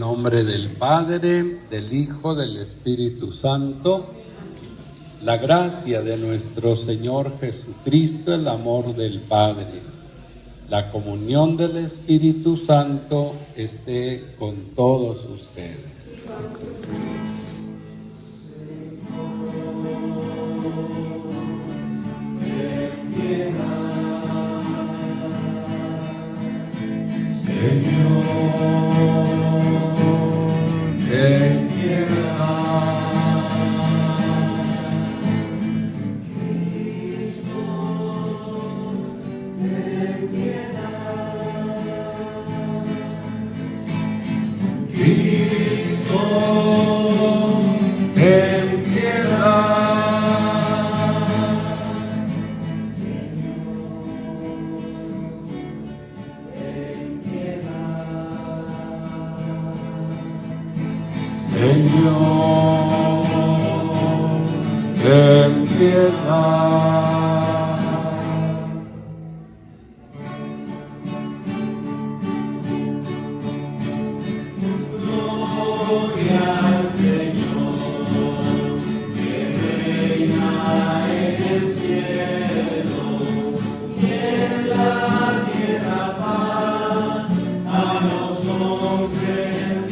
nombre del Padre, del Hijo, del Espíritu Santo. La gracia de nuestro Señor Jesucristo, el amor del Padre, la comunión del Espíritu Santo esté con todos ustedes. Señor, ten piedad. Cristo, ten piedad. Señor, ten piedad. Señor, ten piedad.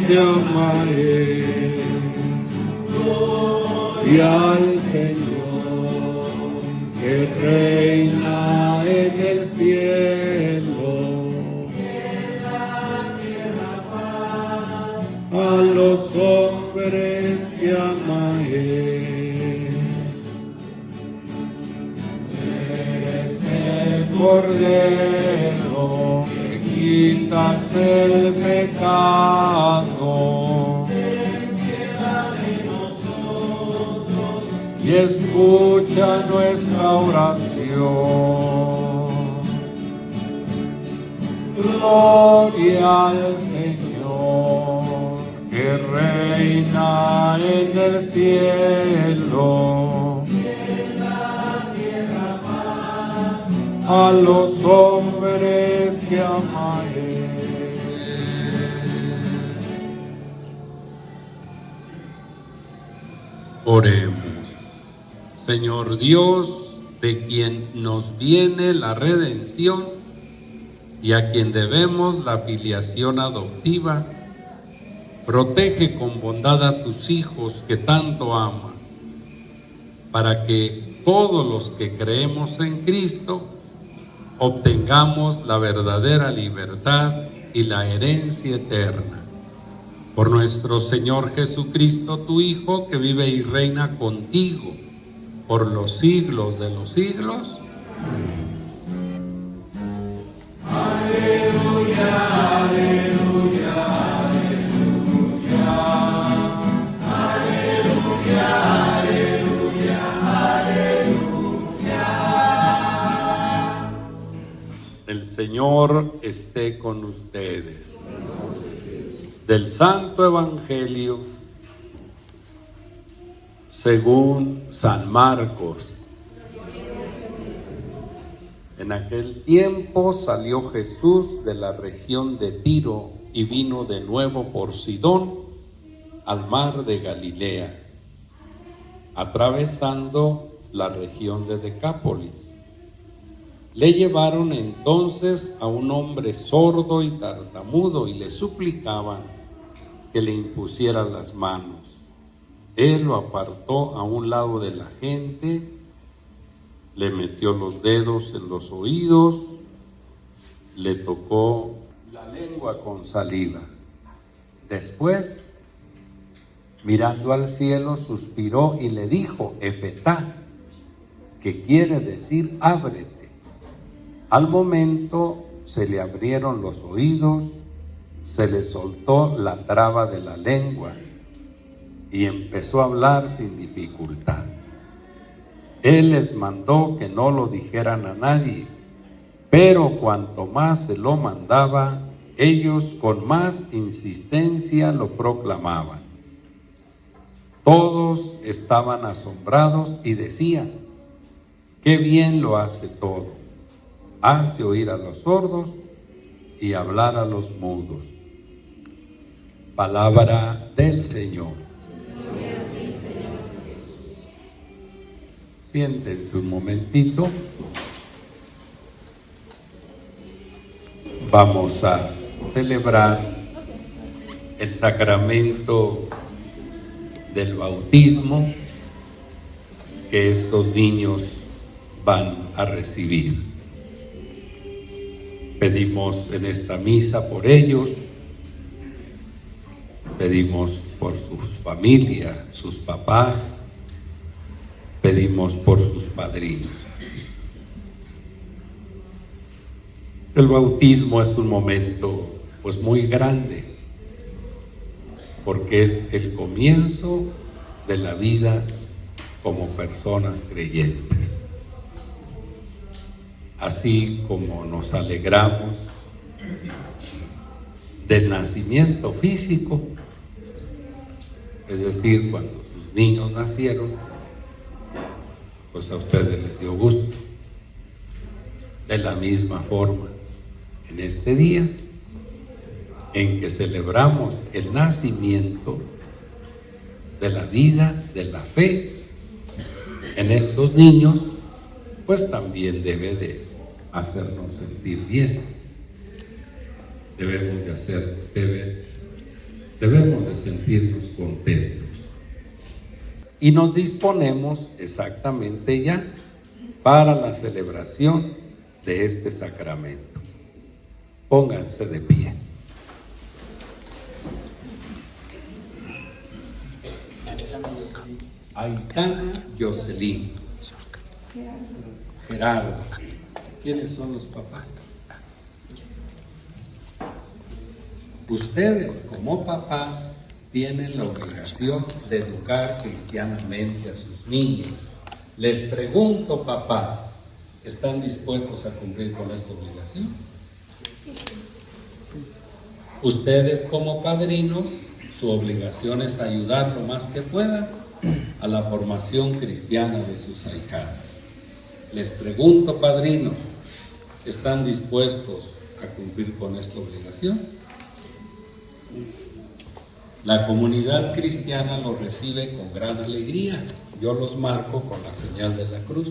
Te amaré, gloria al Señor, que reina en el cielo, en la tierra paz, a los hombres que amaré. Eres el Cordero que quitas el pecado. Ten piedad de nosotros y escucha nuestra oración. Gloria al Señor, que reina en el cielo, en la tierra paz, a los hombres que amaré. Oremos. Señor Dios, de quien nos viene la redención y a quien debemos la filiación adoptiva, protege con bondad a tus hijos que tanto amas, para que todos los que creemos en Cristo obtengamos la verdadera libertad y la herencia eterna. Por nuestro Señor Jesucristo, tu Hijo, que vive y reina contigo por los siglos de los siglos. Aleluya, aleluya, aleluya, aleluya, aleluya, aleluya. El Señor esté con ustedes. Del Santo Evangelio según San Marcos. En aquel tiempo salió Jesús de la región de Tiro y vino de nuevo por Sidón al mar de Galilea, atravesando la región de Decápolis. Le llevaron entonces a un hombre sordo y tartamudo y le suplicaban que le impusieran las manos. Él lo apartó a un lado de la gente, le metió los dedos en los oídos, le tocó la lengua con saliva. Después, mirando al cielo, suspiró y le dijo, Efetá, que quiere decir ábrete. Al momento se le abrieron los oídos, se le soltó la traba de la lengua y empezó a hablar sin dificultad. Él les mandó que no lo dijeran a nadie, pero cuanto más se lo mandaba, ellos con más insistencia lo proclamaban. Todos estaban asombrados y decían, qué bien lo hace todo. Hace oír a los sordos y hablar a los mudos. Palabra del Señor. Siéntense un momentito. Vamos a celebrar el sacramento del bautismo que estos niños van a recibir. Pedimos en esta misa por ellos, pedimos por sus familias, sus papás, pedimos por sus padrinos. El bautismo es un momento pues muy grande, porque es el comienzo de la vida como personas creyentes. Así como nos alegramos del nacimiento físico, es decir, cuando sus niños nacieron, pues a ustedes les dio gusto. De la misma forma, en este día en que celebramos el nacimiento de la vida, de la fe en estos niños, pues también debe de hacernos sentir bien. Debemos de sentirnos contentos. Y nos disponemos exactamente ya para la celebración de este sacramento. Pónganse de pie. Aitana Jocelyn, Gerardo. ¿Quiénes son los papás? Ustedes como papás tienen la obligación de educar cristianamente a sus niños. Les pregunto, papás, ¿están dispuestos a cumplir con esta obligación? Ustedes como padrinos, su obligación es ayudar lo más que puedan a la formación cristiana de sus ahijados. Les pregunto, padrinos, ¿están dispuestos a cumplir con esta obligación? La comunidad cristiana los recibe con gran alegría. Yo los marco con la señal de la cruz.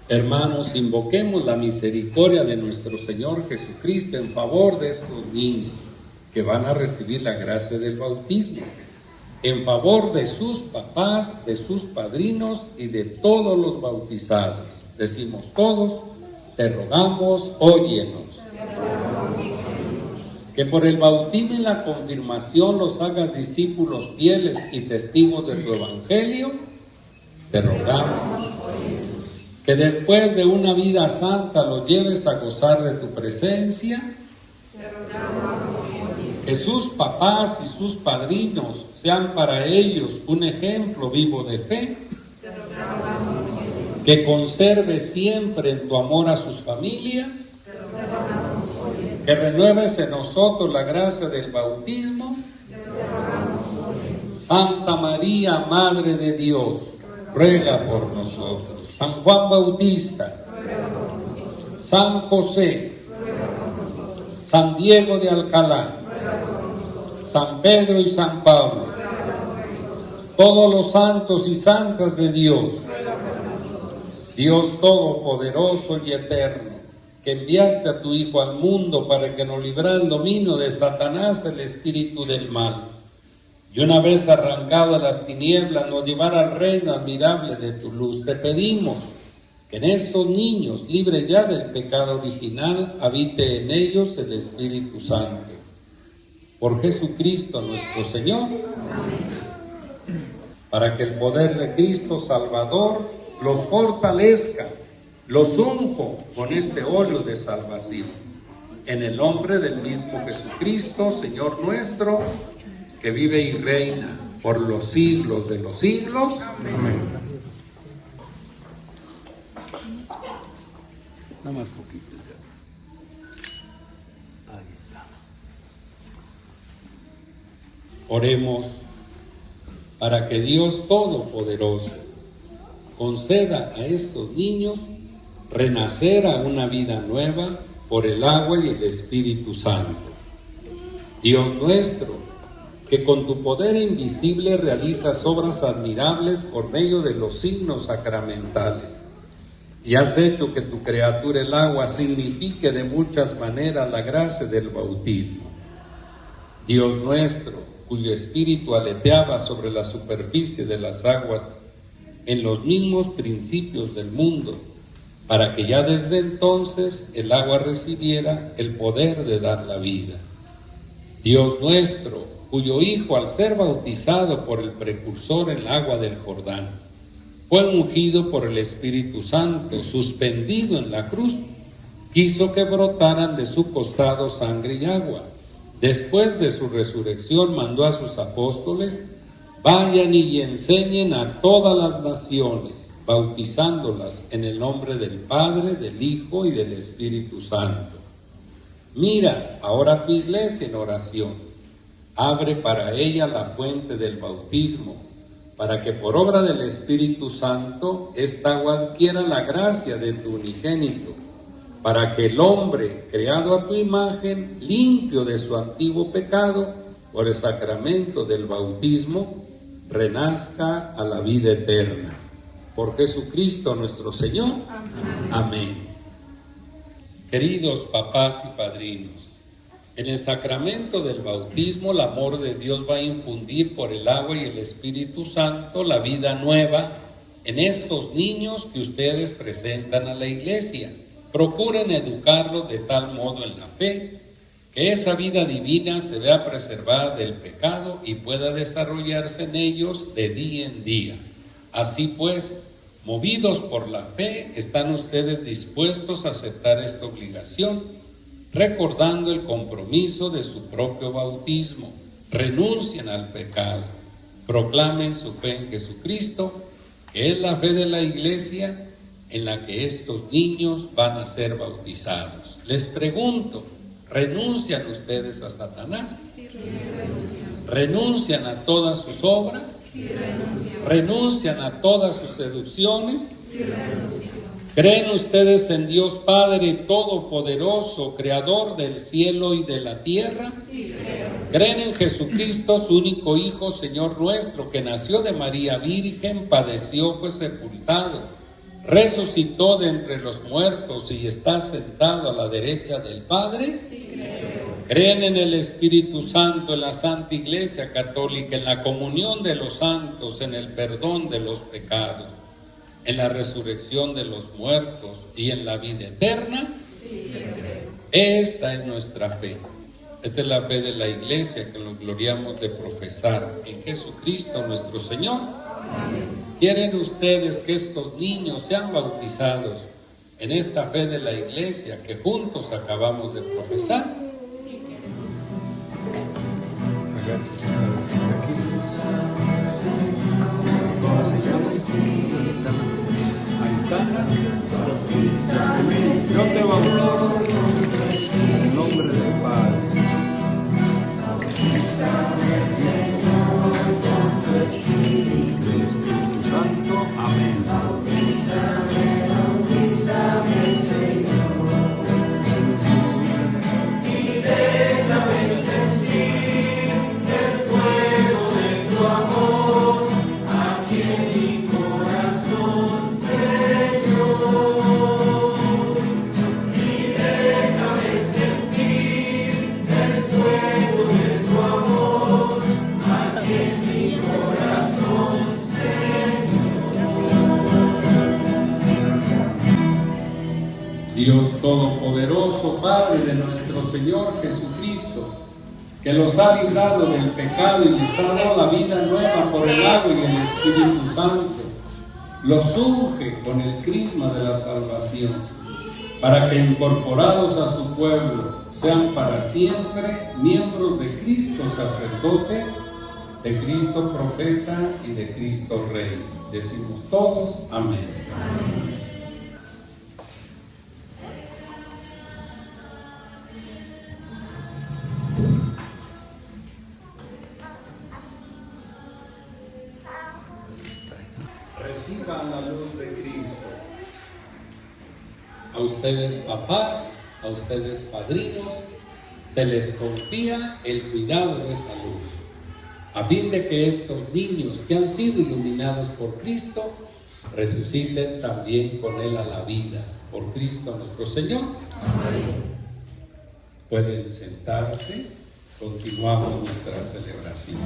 Hermanos, invoquemos la misericordia de nuestro Señor Jesucristo en favor de estos niños que van a recibir la gracia del bautismo, en favor de sus papás, de sus padrinos y de todos los bautizados. Decimos todos, te rogamos, óyenos. Que por el bautismo y la confirmación los hagas discípulos fieles y testigos de tu evangelio, te rogamos. Que después de una vida santa los lleves a gozar de tu presencia, te rogamos. Que sus papás y sus padrinos sean para ellos un ejemplo vivo de fe, te rogamos. Que conserve siempre en tu amor a sus familias, te rogamos. Que renueves en nosotros la gracia del bautismo. Santa María, Madre de Dios, ruega por nosotros. San Juan Bautista, San José, San Diego de Alcalá, San Pedro y San Pablo, todos los santos y santas de Dios, Dios Todopoderoso y Eterno, que enviaste a tu Hijo al mundo para que nos librara del dominio de Satanás, el espíritu del mal, y una vez arrancado a las tinieblas nos llevara al reino admirable de tu luz. Te pedimos que en estos niños, libres ya del pecado original, habite en ellos el Espíritu Santo. Por Jesucristo nuestro Señor. Amén. Para que el poder de Cristo Salvador los fortalezca, los unjo con este óleo de salvación. En el nombre del mismo Jesucristo, Señor nuestro, que vive y reina por los siglos de los siglos. Amén. Nada más poquito ya. Ahí está. Oremos para que Dios Todopoderoso conceda a estos niños renacer a una vida nueva por el agua y el Espíritu Santo. Dios nuestro, que con tu poder invisible realizas obras admirables por medio de los signos sacramentales, y has hecho que tu criatura el agua signifique de muchas maneras la gracia del bautismo. Dios nuestro, cuyo espíritu aleteaba sobre la superficie de las aguas en los mismos principios del mundo, para que ya desde entonces el agua recibiera el poder de dar la vida. Dios nuestro, cuyo Hijo, al ser bautizado por el precursor en el agua del Jordán, fue ungido por el Espíritu Santo, suspendido en la cruz, quiso que brotaran de su costado sangre y agua. Después de su resurrección mandó a sus apóstoles: vayan y enseñen a todas las naciones, bautizándolas en el nombre del Padre, del Hijo y del Espíritu Santo. Mira ahora tu iglesia en oración, abre para ella la fuente del bautismo, para que por obra del Espíritu Santo esta agua adquiera la gracia de tu unigénito, para que el hombre, creado a tu imagen, limpio de su antiguo pecado, por el sacramento del bautismo, renazca a la vida eterna. Por Jesucristo nuestro Señor. Amén. Amén. Queridos papás y padrinos, en el sacramento del bautismo el amor de Dios va a infundir por el agua y el Espíritu Santo la vida nueva en estos niños que ustedes presentan a la iglesia. Procuren educarlos de tal modo en la fe que esa vida divina se vea preservada del pecado y pueda desarrollarse en ellos de día en día. Así pues, movidos por la fe, están ustedes dispuestos a aceptar esta obligación, recordando el compromiso de su propio bautismo. Renuncien al pecado, proclamen su fe en Jesucristo, que es la fe de la iglesia en la que estos niños van a ser bautizados. Les pregunto, ¿renuncian ustedes a Satanás? Sí, ¿renuncian a todas sus obras? Sí, ¿renuncian a todas sus seducciones? Sí, ¿creen ustedes en Dios Padre Todopoderoso, Creador del cielo y de la tierra? Sí, creo. ¿Creen en Jesucristo, su único Hijo, Señor nuestro, que nació de María Virgen, padeció, fue sepultado, resucitó de entre los muertos y está sentado a la derecha del Padre? Sí, creo. ¿Creen en el Espíritu Santo, en la Santa Iglesia Católica, en la comunión de los santos, en el perdón de los pecados, en la resurrección de los muertos y en la vida eterna? Sí, creo. Esta es nuestra fe. Esta es la fe de la iglesia que nos gloriamos de profesar en Jesucristo nuestro Señor. Amén. ¿Quieren ustedes que estos niños sean bautizados en esta fe de la iglesia que juntos acabamos de profesar? Sí, yo te bautizo en el nombre del Padre. Señor, con tu Espíritu Santo. Amén. Bautízame, Señor, y déjame sentir el fuego de tu amor aquí en mi corazón, Señor. Y déjame sentir el fuego de tu amor aquí en mi corazón, Señor. Dios Todopoderoso, Padre de nuestro Señor Jesucristo, que los ha librado del pecado y les ha dado la vida nueva por el agua y el Espíritu Santo, los unge con el crisma de la salvación, para que incorporados a su pueblo sean para siempre miembros de Cristo sacerdote, de Cristo profeta y de Cristo rey. Decimos todos amén. Amén. Reciban la luz de Cristo. A ustedes papás, a ustedes padrinos, se les confía el cuidado de salud, a fin de que estos niños que han sido iluminados por Cristo resuciten también con Él a la vida, por Cristo nuestro Señor. Amén. Pueden sentarse, continuamos nuestra celebración.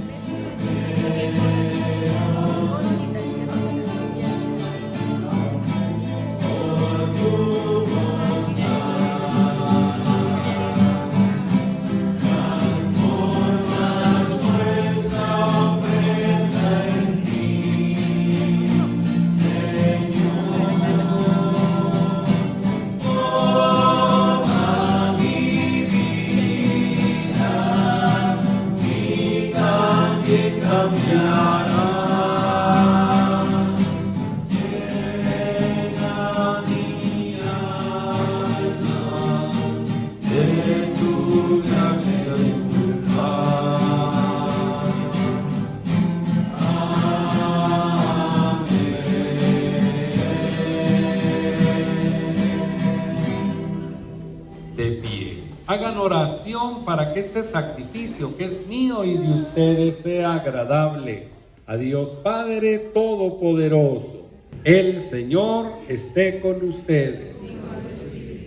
Hagan oración para que este sacrificio que es mío y de ustedes sea agradable a Dios Padre Todopoderoso. El Señor esté con ustedes.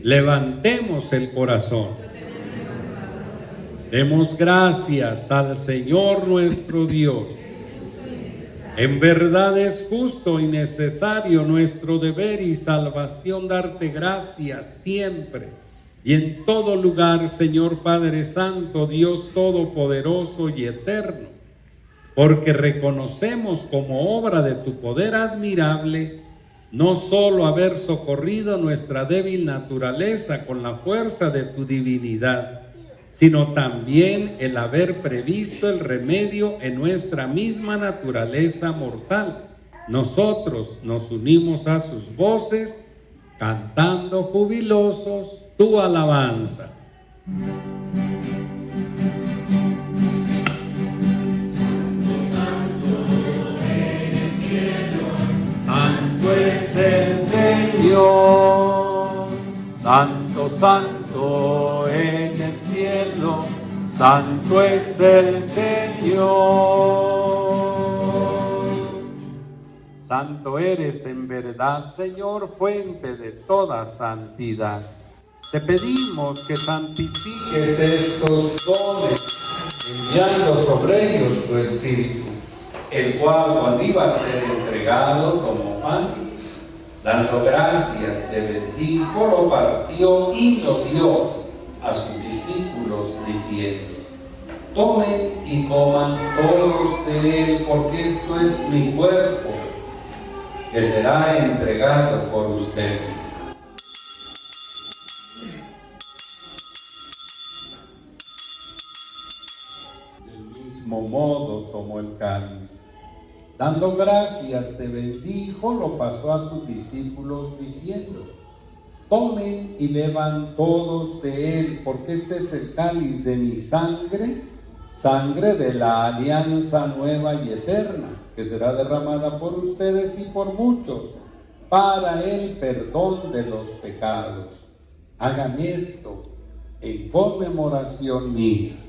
Levantemos el corazón. Demos gracias al Señor nuestro Dios. En verdad es justo y necesario nuestro deber y salvación darte gracias siempre y en todo lugar, Señor Padre Santo, Dios Todopoderoso y Eterno, porque reconocemos como obra de tu poder admirable, no solo haber socorrido nuestra débil naturaleza con la fuerza de tu divinidad, sino también el haber previsto el remedio en nuestra misma naturaleza mortal. Nosotros nos unimos a sus voces, cantando jubilosos tu alabanza. Santo es el Señor, santo, santo en el cielo, santo es el Señor. Santo eres en verdad, Señor, fuente de toda santidad. Te pedimos que santifiques estos dones, enviando sobre ellos tu Espíritu, el cual cuando iba a ser entregado como pan, dando gracias, te bendijo, lo partió y lo dio a sus discípulos diciendo: tomen y coman todos de él, porque esto es mi cuerpo, que será entregado por ustedes. Modo tomó el cáliz, dando gracias te bendijo, lo pasó a sus discípulos diciendo: tomen y beban todos de él, porque este es el cáliz de mi sangre, sangre de la alianza nueva y eterna, que será derramada por ustedes y por muchos para el perdón de los pecados. Hagan esto en conmemoración mía.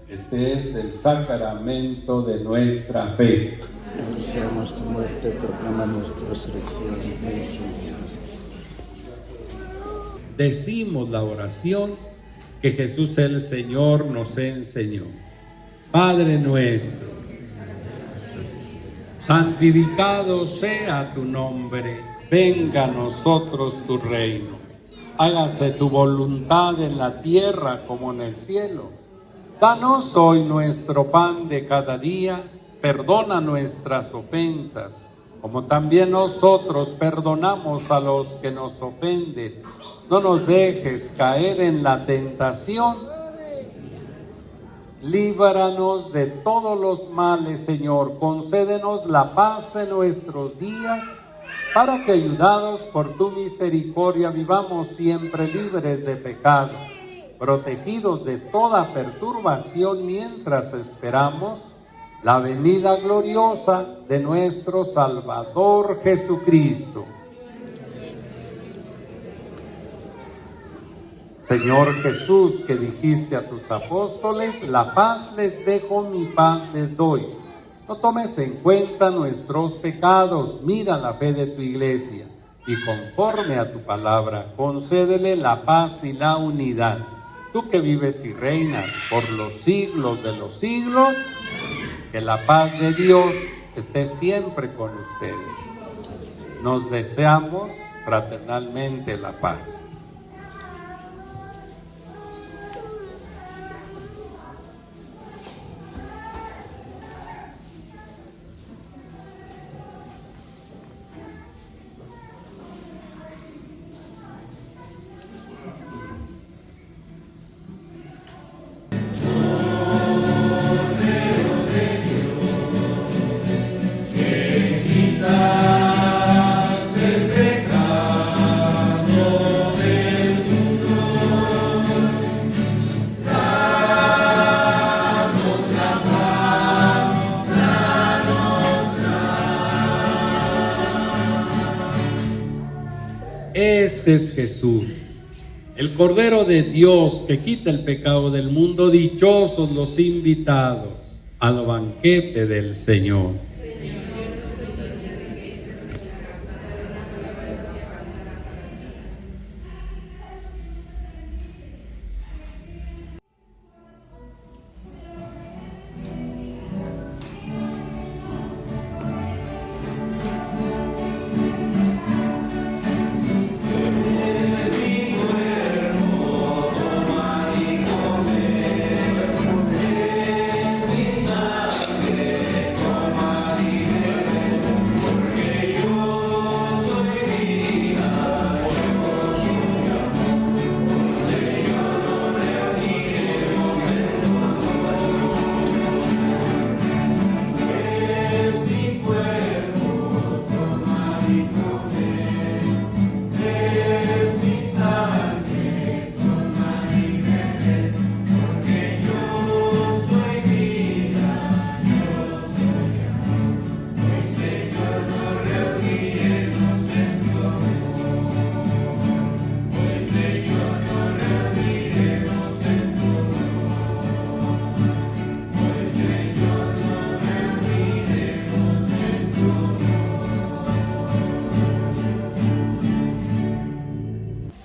Este es el sacramento de nuestra fe. Anunciamos tu muerte, proclamamos tu resurrección. Decimos la oración que Jesús el Señor nos enseñó. Padre nuestro, santificado sea tu nombre, venga a nosotros tu reino. Hágase tu voluntad en la tierra como en el cielo. Danos hoy nuestro pan de cada día, perdona nuestras ofensas, como también nosotros perdonamos a los que nos ofenden. No nos dejes caer en la tentación, líbranos de todos los males, Señor. Concédenos la paz en nuestros días, para que, ayudados por tu misericordia, vivamos siempre libres de pecado, protegidos de toda perturbación mientras esperamos la venida gloriosa de nuestro Salvador Jesucristo. Señor Jesús, que dijiste a tus apóstoles, la paz les dejo, mi paz les doy. No tomes en cuenta nuestros pecados, mira la fe de tu iglesia y conforme a tu palabra, concédele la paz y la unidad. Tú que vives y reinas por los siglos de los siglos, que la paz de Dios esté siempre con ustedes. Nos deseamos fraternalmente la paz. Este es Jesús, el Cordero de Dios que quita el pecado del mundo. Dichosos los invitados al banquete del Señor.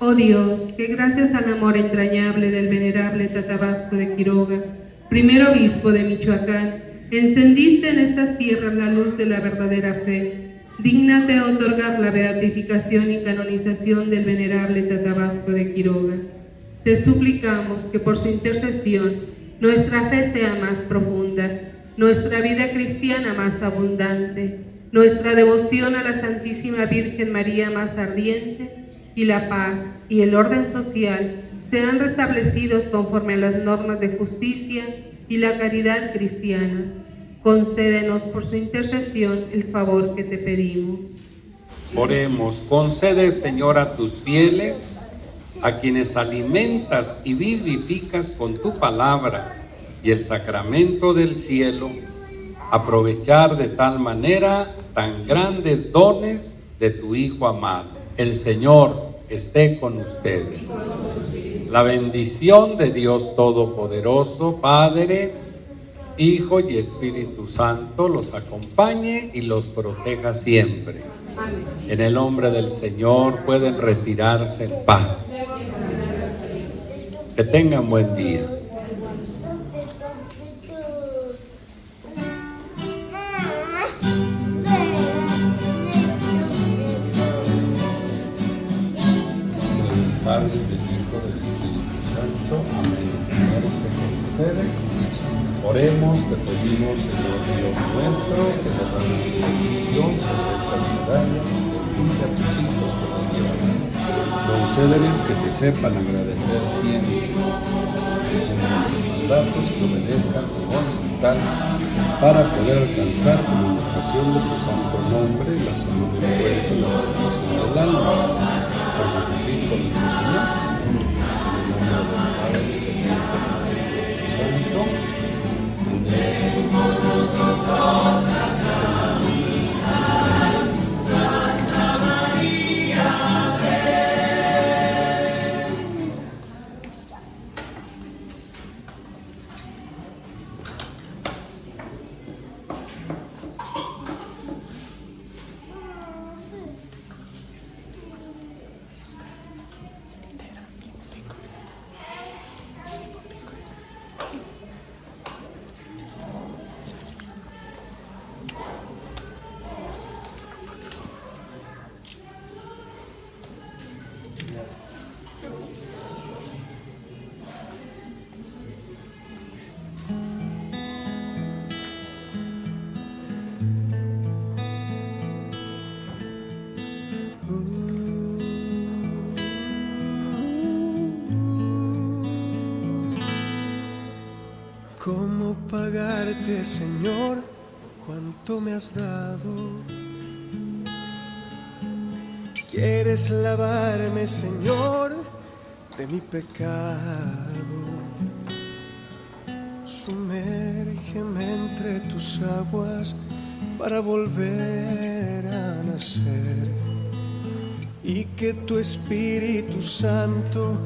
Oh Dios, que gracias al amor entrañable del venerable Tatabasco de Quiroga, primer obispo de Michoacán, encendiste en estas tierras la luz de la verdadera fe. Dígnate otorgar la beatificación y canonización del venerable Tatabasco de Quiroga. Te suplicamos que por su intercesión nuestra fe sea más profunda, nuestra vida cristiana más abundante, nuestra devoción a la Santísima Virgen María más ardiente, y la paz y el orden social sean restablecidos conforme a las normas de justicia y la caridad cristianas. Concédenos por su intercesión el favor que te pedimos. Oremos. Concede, Señor, a tus fieles, a quienes alimentas y vivificas con tu palabra y el sacramento del cielo, aprovechar de tal manera tan grandes dones de tu Hijo amado. El Señor esté con ustedes. La bendición de Dios Todopoderoso, Padre, Hijo y Espíritu Santo los acompañe y los proteja siempre. Amén. En el nombre del Señor pueden retirarse en paz. Que tengan buen día. Padre, del Hijo, del Espíritu Santo. Amén. Señor, esté con ustedes. Oremos, te pedimos, Señor Dios nuestro, que derrames tu bendición sobre estas murallas y bendice a tus hijos que lo llevan. Concédeles que te sepan agradecer siempre, que tus mandatos que obedezcan tu voluntad para poder alcanzar con la invocación de tu santo nombre la salud del cuerpo y la salvación del alma. Por Jesucristo nuestro Señor, en el nombre del Padre, del Hijo y del Espíritu Santo. Amén. pagarte, Señor, cuánto me has dado? ¿Quieres lavarme, Señor, de mi pecado? Sumérgeme entre tus aguas para volver a nacer, y que tu Espíritu Santo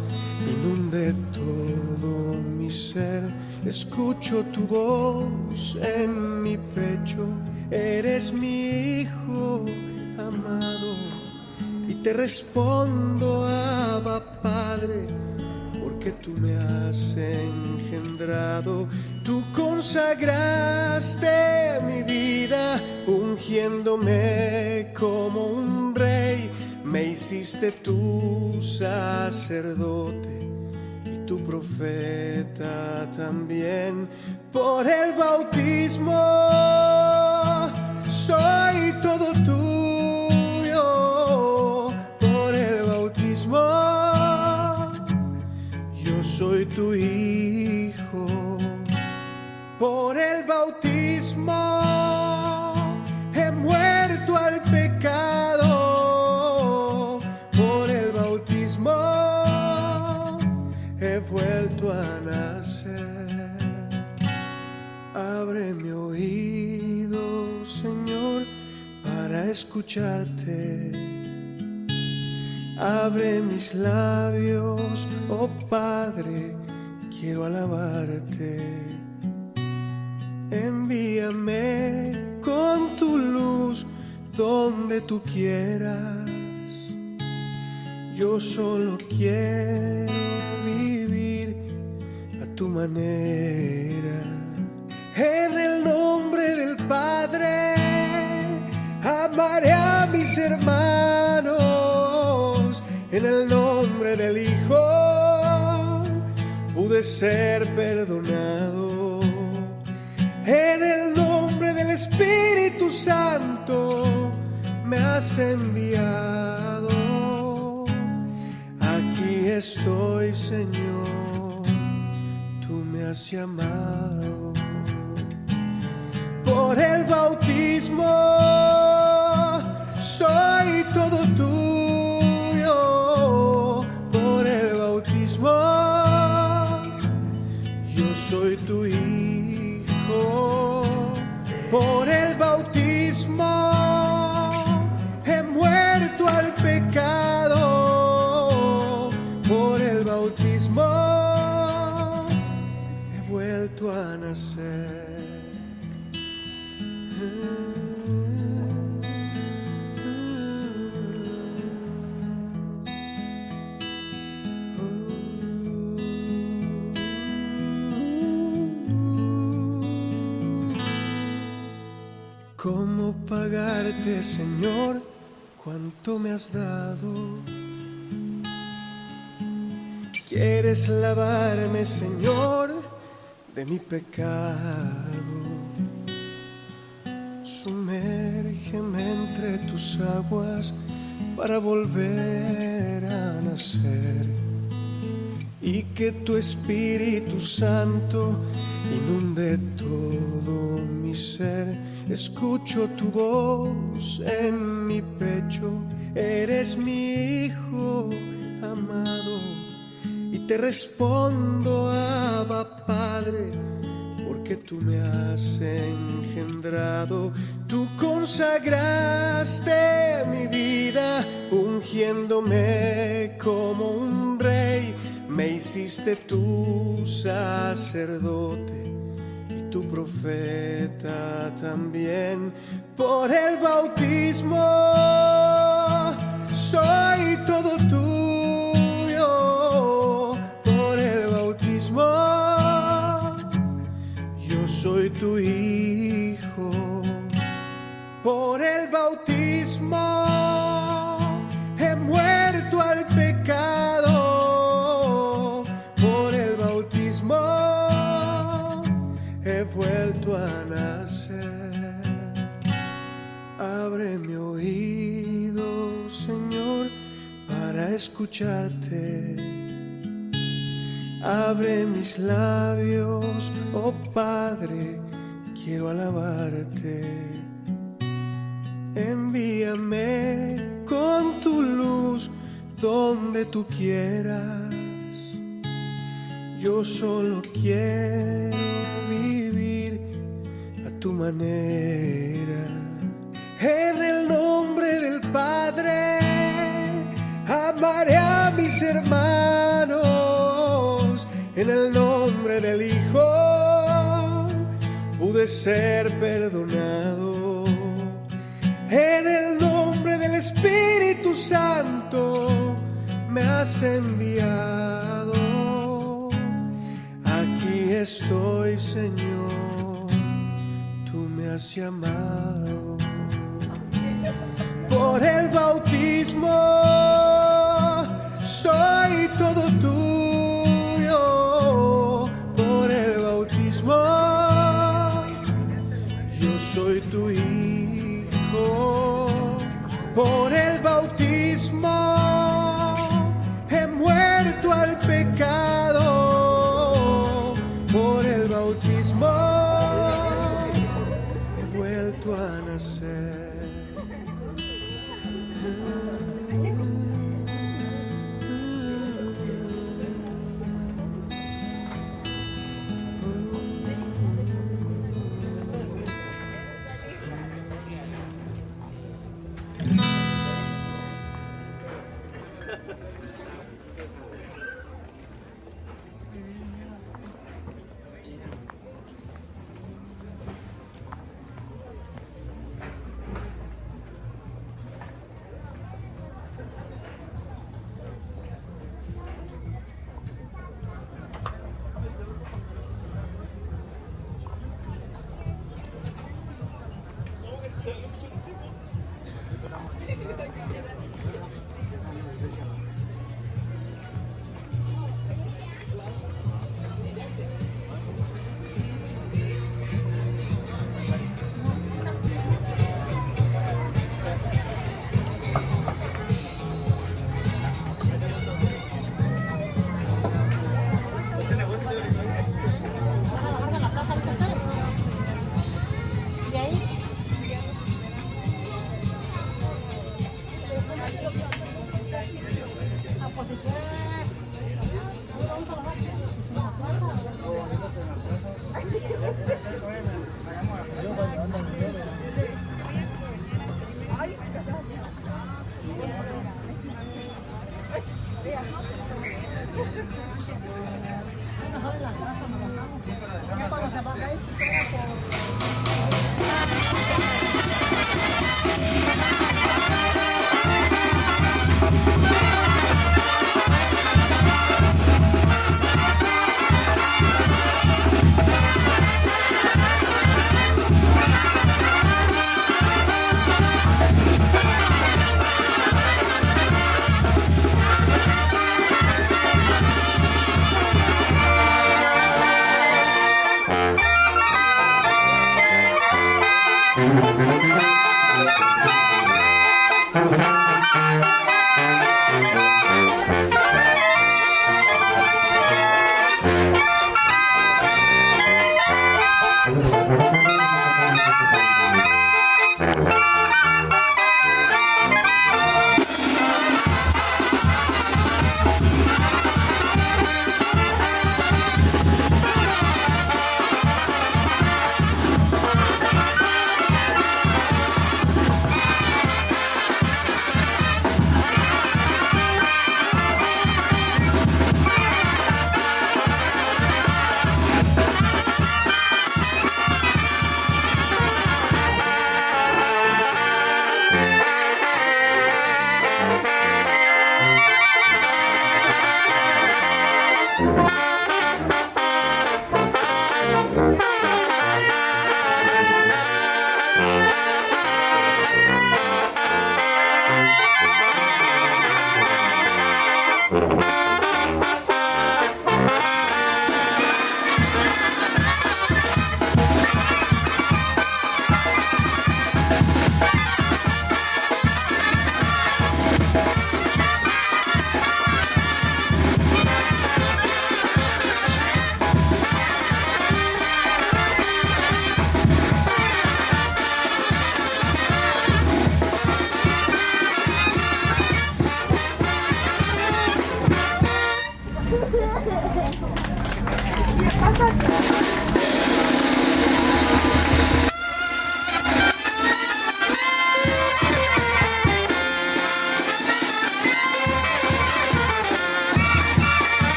inunde todo mi ser. Escucho tu voz en mi pecho, eres mi Hijo amado, y te respondo, Abba Padre, porque tú me has engendrado. Tú consagraste mi vida, ungiéndome como un rey. Me hiciste tu sacerdote y tu profeta también. Por el bautismo soy todo tuyo. Por el bautismo yo soy tu hijo. Por el bautismo he muerto al pecado. Por el bautismo he vuelto a nacer. Abre mi oído, Señor, para escucharte. Abre mis labios, oh Padre, quiero alabarte. Envíame con tu luz donde tú quieras. Yo solo quiero vivir a tu manera. En el nombre del Padre amaré a mis hermanos. En el nombre del Hijo pude ser perdonado. En el nombre del Espíritu Santo me has enviado. Aquí estoy, Señor, tú me has llamado. Por el bautismo soy todo tuyo. Por el bautismo yo soy tu hijo. Por el bautismo he muerto al pecado. Por el bautismo he vuelto a nacer. ¿Cómo pagarte, Señor, cuánto me has dado? ¿Quieres lavarme, Señor, de mi pecado? Sumérgeme entre tus aguas para volver a nacer, y que tu Espíritu Santo inunde todo mi ser. Escucho tu voz en mi pecho, eres mi Hijo amado, y te respondo, Abba Padre, porque tú me has engendrado. Tú consagraste mi vida, ungiéndome como un rey. Me hiciste tu sacerdote y tu profeta también. Por el bautismo soy todo tuyo. Por el bautismo yo soy tu hijo. Por el bautismo he muerto al pecado. Por el bautismo he vuelto a nacer. Abre mi oído, Señor, para escucharte. Abre mis labios, oh Padre, quiero alabarte. Envíame con tu luz donde tú quieras. Yo solo quiero vivir a tu manera. En el nombre del Padre amaré a mis hermanos. En el nombre del Hijo pude ser perdonado. En el nombre del Espíritu Santo me has enviado. Aquí estoy, Señor, tú me has llamado. Por el bautismo soy todo tuyo. Por el bautismo yo soy tu hijo. Por el bautismo he muerto al pecado. Por el bautismo he vuelto a nacer.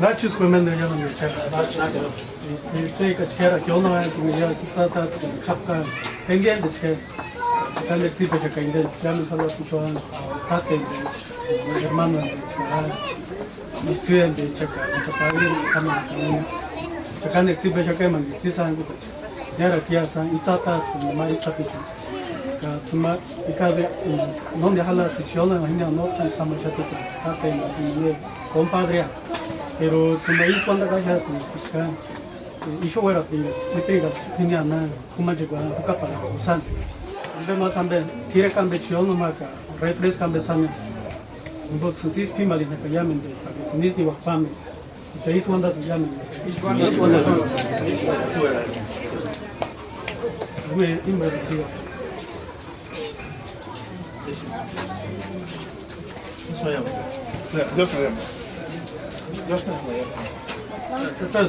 Nachos koyman da yanım yok. İşte kaçkera kyolna ya sitata kapka pengen de çıkar. Ben de tipe çakayım da ben falan şu an tatte hermano istuyen de çakar. Çakarın tamam. Çakan de tipe çakayım da tisan yara kiyasan itata ma itapiti. Tuma ikabe non de hala sichiola hinda no tan samachata tatte ne compadre. Pero tuma cuando cachas kan iso fuera que me pega tenía nada como llegó a capa usan además también quiere cambiar chiol no marca refresca cambiar sana un poco sensis pimali na kayamen de sensis ni wakpame ya hizo anda se llama me inversión eso ya Dios ¿Qué tal?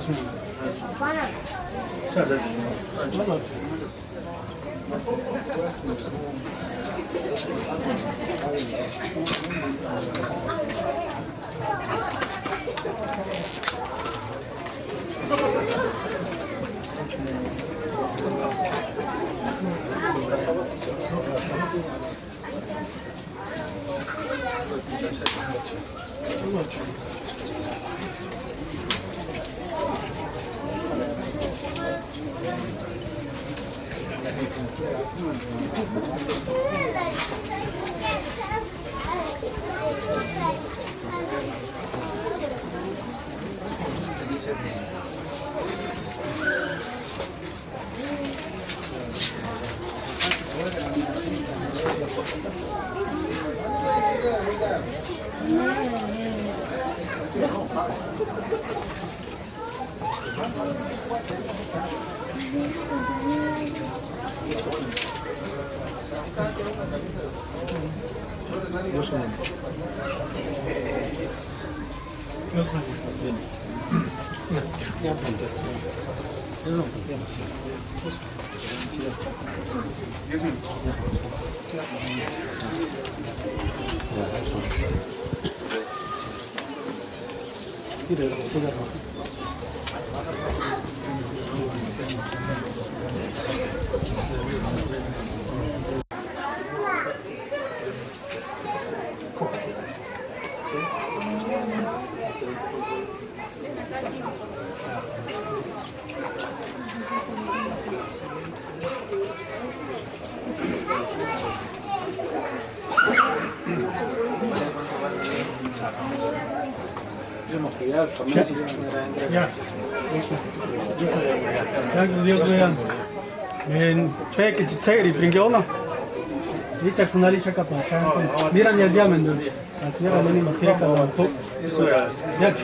Ya. Gracias Dios vean. En cheque cheri bringiona. Dice que nali chaka pa. Mira ni llamen dos. Así era ni me quiere cada poco. Eso ya. Ya.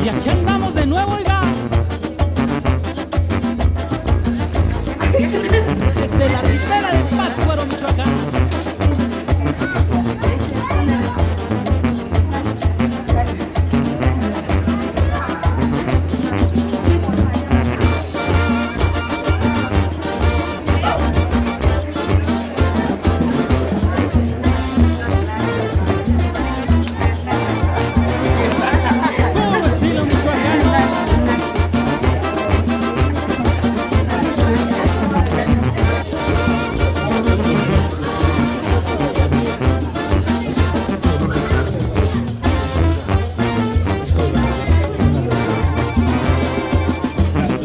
Y aquí andamos de nuevo, oiga. Desde la ribera de Pátzcuaro, Michoacán. Puro estilo michoacano.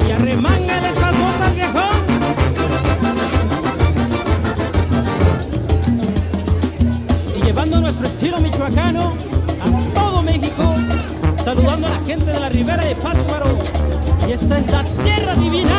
Y arremángale esas botas, viejón. Y llevando nuestro estilo michoacano a todo México, saludando a la gente de la ribera de Pátzcuaro. Y esta es la tierra divina.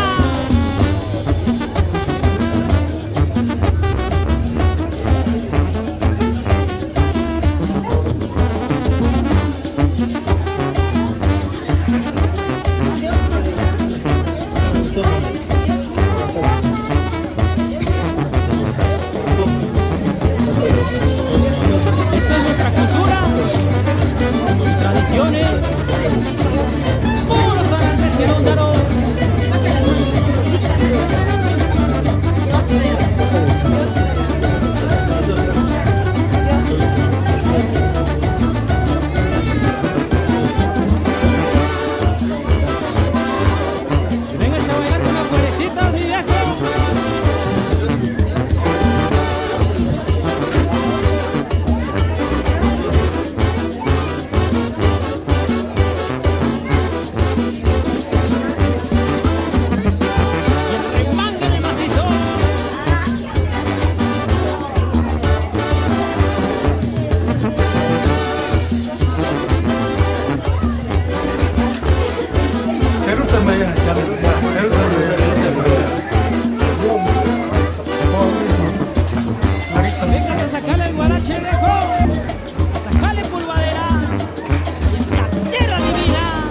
Vengas a sacarle el guarache viejo, a sacarle pulvadera y esta tierra divina.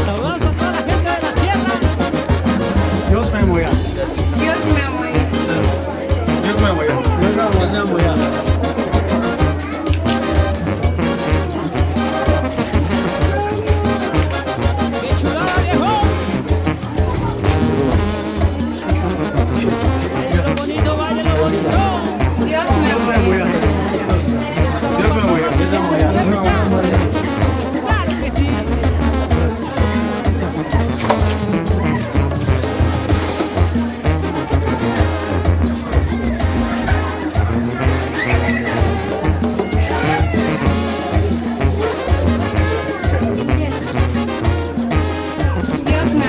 Saludos a toda la gente de la sierra. Dios me muera. Dios me apoya. Dios me muera. Dios me muera. ¡Qué chulada, viejo! Baile lo bonito, baile lo bonito. Dios me Dios me apoya. muera. Dios me muera. Dios me muera. Claro que sí. Dios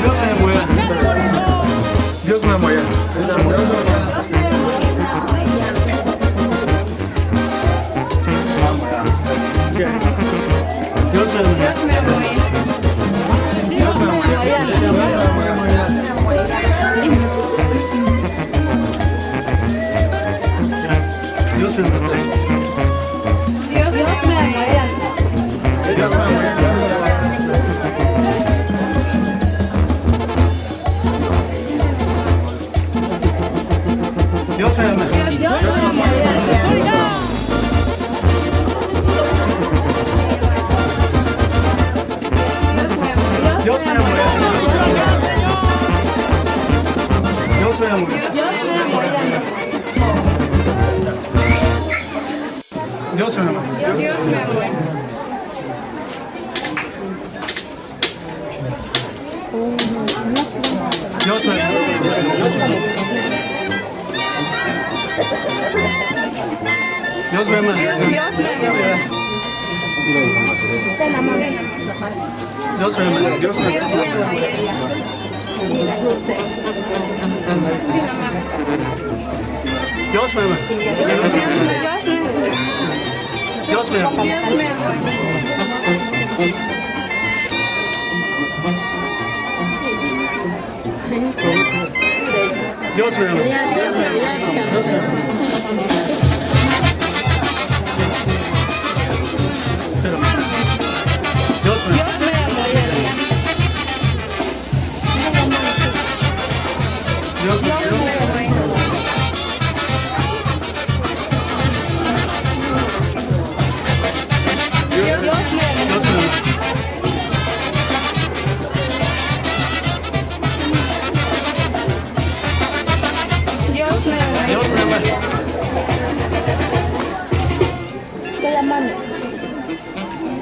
me Dios me muera. Dios me muera. Dios me muera. Dios me apoya. Dios me muera. Dios me muera. Dios me apoya. Dios me muera. Dios me muera. Y suena así, oiga. Dios me muera. Michoacán, señor. Dios me muera. Dios me muera. Dios me apoya. Dios me muera. Dios me muera. Dios me apoya. Dios me muera. Dios me Dios me apoya. Dios me muera. Dios me muera. Dios me apoya.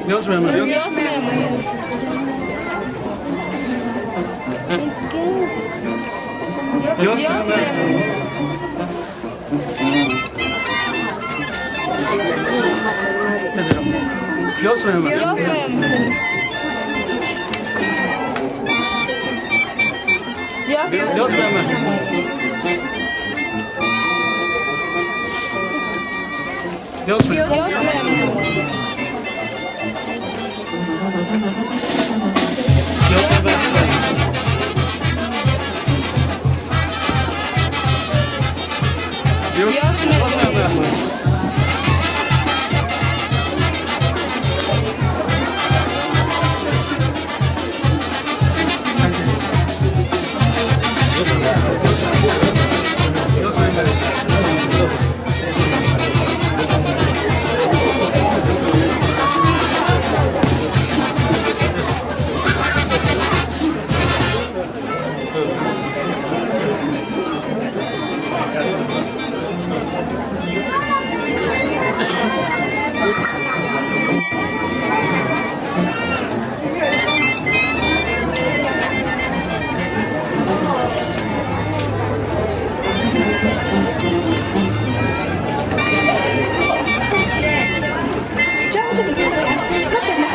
Dios me muera. Dios me muera. Dios me muera. Dios me muera. Dios me apoya. Dios me muera. Dios me muera. Dios me apoya. Dios me muera. Dios me muera. Dios me muera. Dios me muera. Dios me muera. Dios me muera.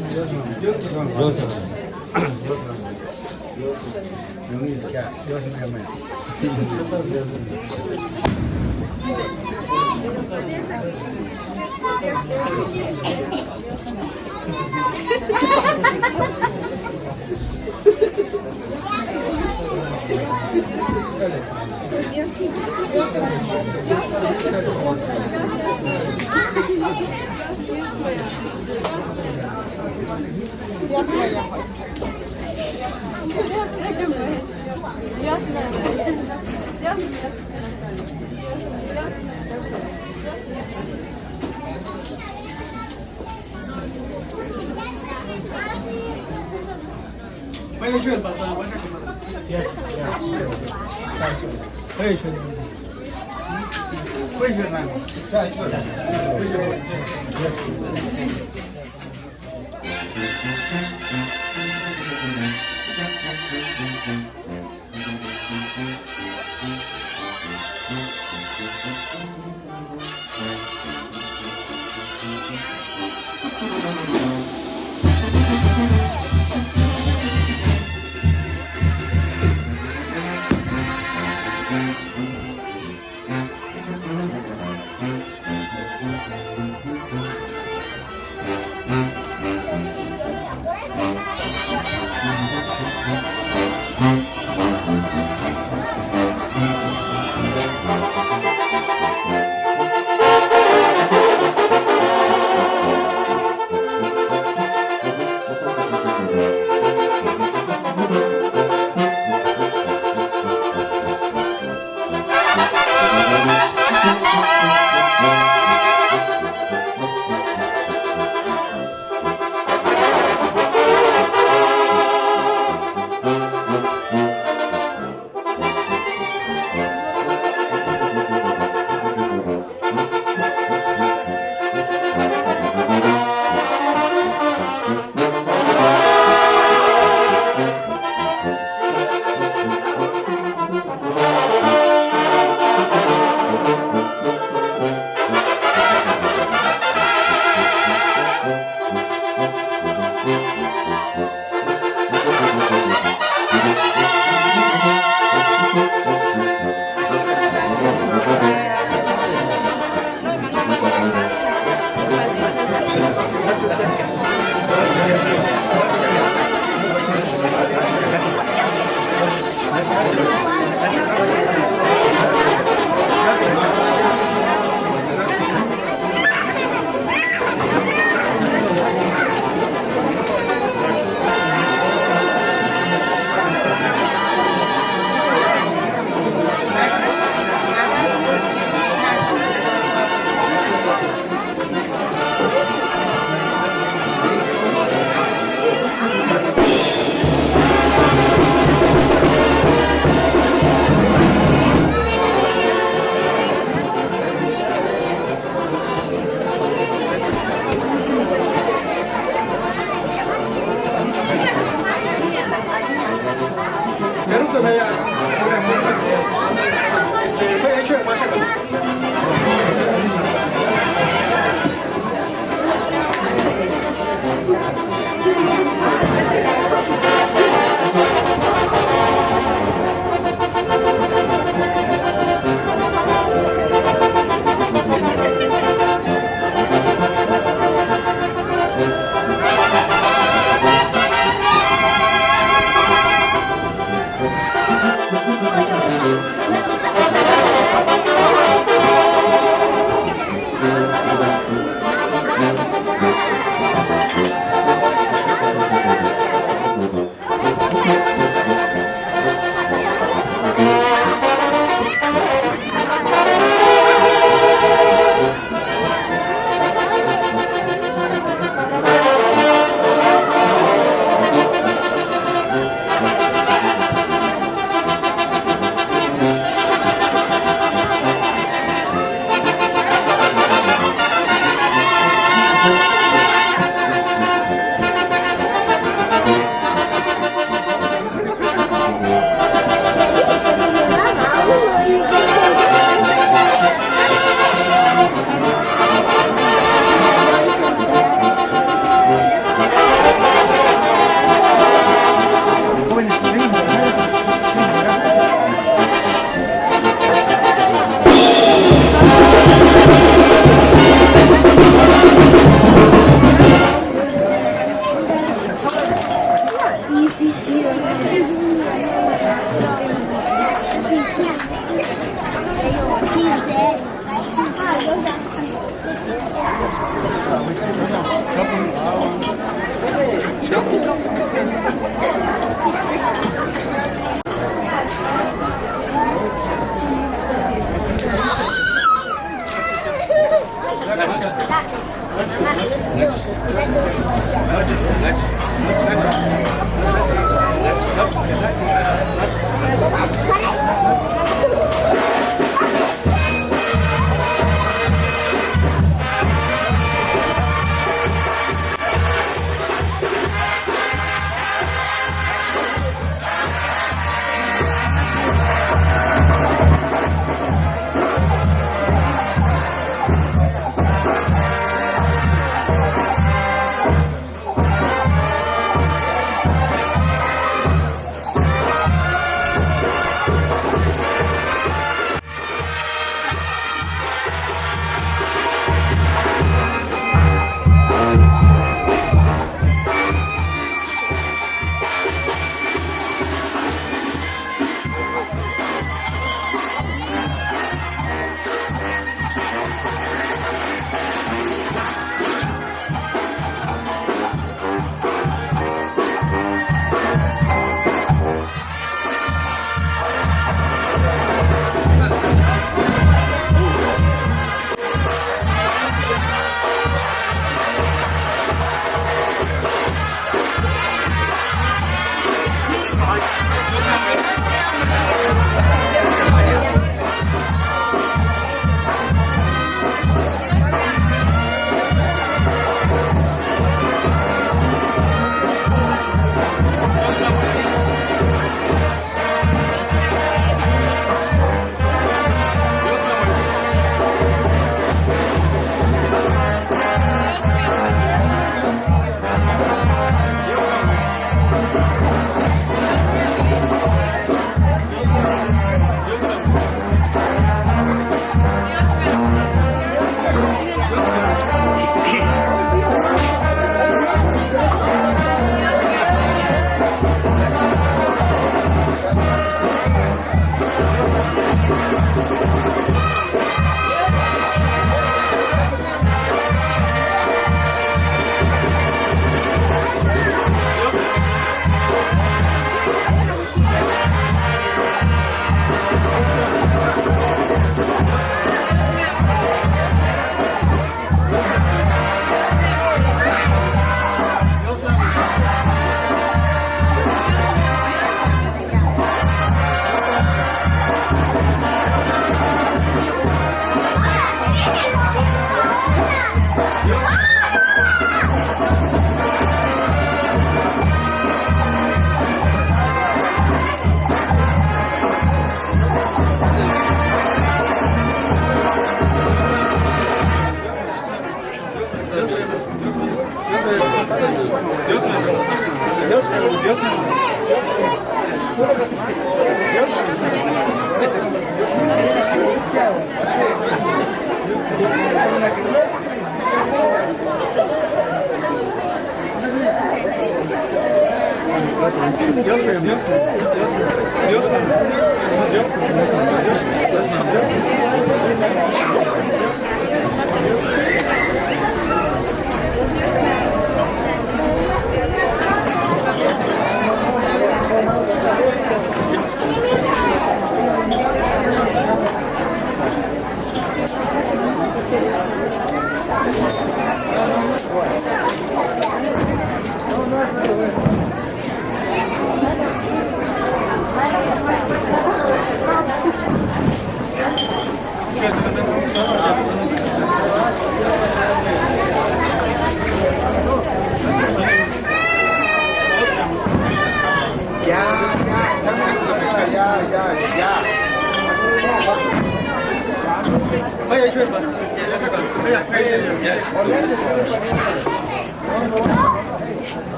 Vaya yo el papá, vaya que mata. Vaya yo. Vaya yo, hermano.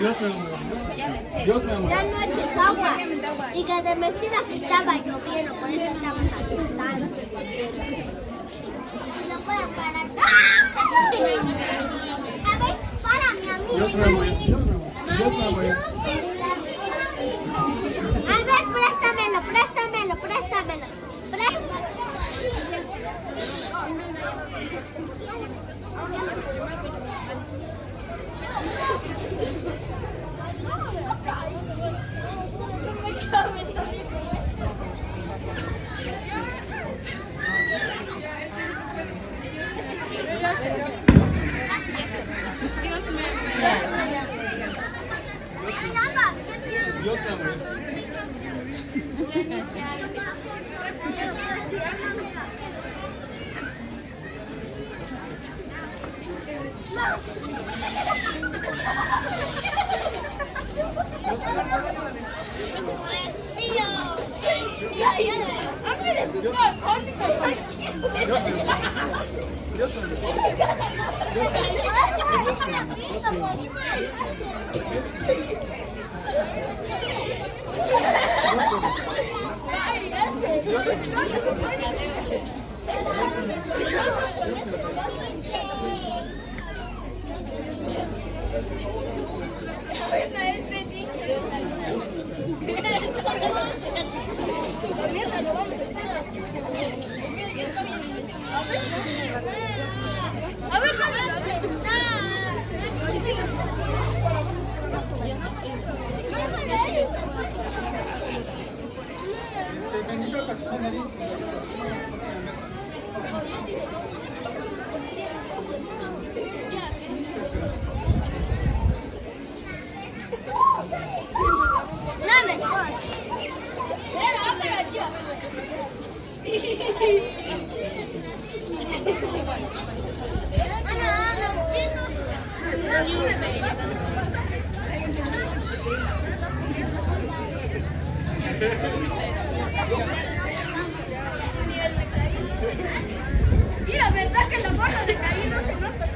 Dios me amó. La noche es agua. Y que de mentiras estaba lloviendo, por eso estamos asustando. Si lo puedo parar. A ver, para mi amigo. Dios me amó. Dios me amó. A ver, préstamelo, préstamelo, préstamelo. Dios me amó. A ver, y la verdad que la gorra de Caín no se nota.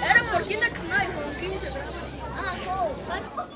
Era por 15 canales, por 15. Ah, cool.